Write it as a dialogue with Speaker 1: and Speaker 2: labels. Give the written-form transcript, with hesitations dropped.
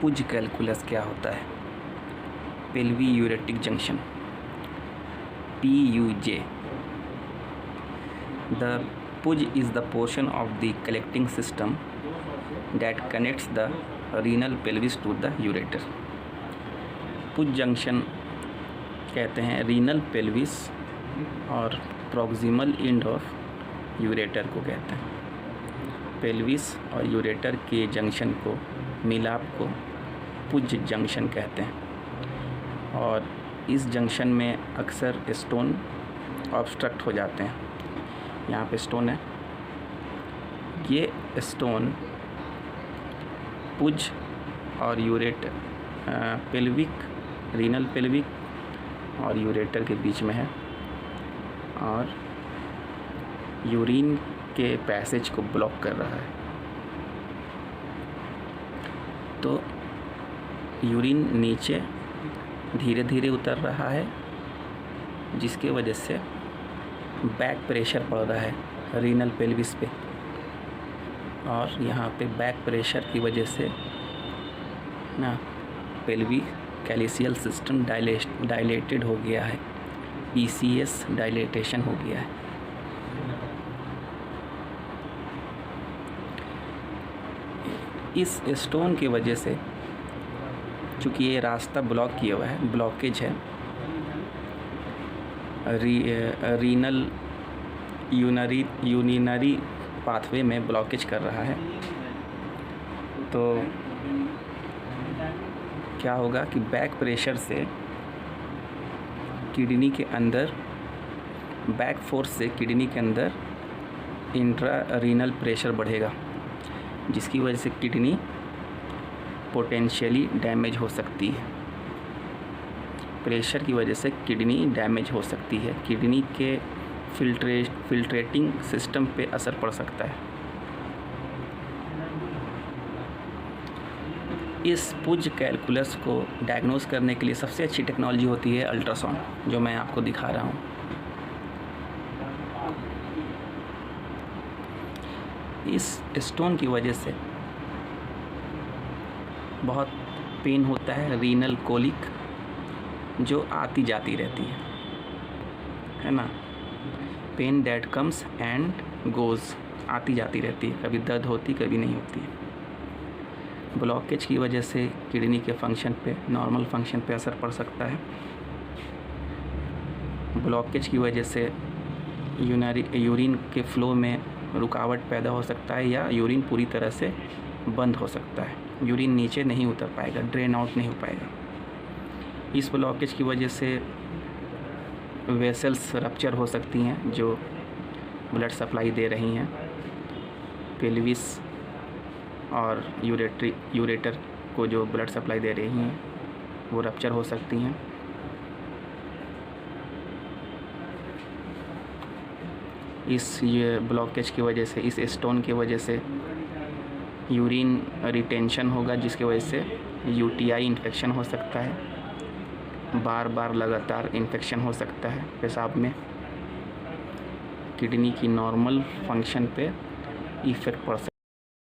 Speaker 1: पुज कैलकुलस क्या होता है? पेल्वी यूरेटिक junction, PUJ. The pudge is the portion of the collecting system that connects the renal pelvis to the ureter. पुज junction कहते हैं रीनल पेल्विस और प्रॉक्सिमल एंड ऑफ यूरेटर को कहते हैं। पेल्विस और यूरेटर के जंक्शन को मिलाप को पुज जंक्शन कहते हैं और इस जंक्शन में अक्सर स्टोन ऑब्स्ट्रक्ट हो जाते हैं। यहाँ पे स्टोन है, ये स्टोन पुज और यूरेटर पेल्विक रीनल पेल्विक और यूरेटर के बीच में है और यूरिन के पैसेज को ब्लॉक कर रहा है। तो यूरिन नीचे धीरे धीरे उतर रहा है जिसके वजह से बैक प्रेशर पड़ रहा है रीनल पेल्विस पे और यहाँ पे बैक प्रेशर की वजह से ना पेल्वी कैल्शियल सिस्टम डायलेटेड हो गया है, PCS डायलेटेशन हो गया है। इस स्टोन की वजह से चूँकि ये रास्ता ब्लॉक किया हुआ है, ब्लॉकेज है, रीनल यूरिनरी पाथवे में ब्लॉकेज कर रहा है, तो क्या होगा कि बैक प्रेशर से किडनी के अंदर, बैक फोर्स से किडनी के अंदर इंट्रा रीनल प्रेशर बढ़ेगा जिसकी वजह से किडनी पोटेंशियली डैमेज हो सकती है। प्रेशर की वजह से किडनी डैमेज हो सकती है, किडनी के फिल्ट्रेटिंग सिस्टम पे असर पड़ सकता है। इस पुज कैलकुलस को डायग्नोस करने के लिए सबसे अच्छी टेक्नोलॉजी होती है अल्ट्रासाउंड, जो मैं आपको दिखा रहा हूँ। इस स्टोन की वजह से बहुत पेन होता है, रीनल कोलिक जो आती जाती रहती है ना, pain that comes and goes, आती जाती रहती है, कभी दर्द होती कभी नहीं होती है। ब्लॉकेज की वजह से किडनी के फंक्शन पे, नॉर्मल फंक्शन पे असर पड़ सकता है। ब्लॉकेज की वजह से यूरिन के फ्लो में रुकावट पैदा हो सकता है या यूरिन पूरी तरह से बंद हो सकता है, यूरिन नीचे नहीं उतर पाएगा, ड्रेन आउट नहीं हो पाएगा। इस ब्लॉकेज की वजह से वेसल्स रप्चर हो सकती हैं जो ब्लड सप्लाई दे रही हैं, पेल्विस और यूरेटर को जो ब्लड सप्लाई दे रही हैं वो रप्चर हो सकती हैं। इस ये ब्लॉकेज की वजह से, इस स्टोन की वजह से यूरिन रिटेंशन होगा जिसकी वजह से UTI इन्फेक्शन हो सकता है, बार बार लगातार इन्फेक्शन हो सकता है पेशाब में, किडनी की नॉर्मल फंक्शन पे इफ़ेक्ट पड़ सकता है।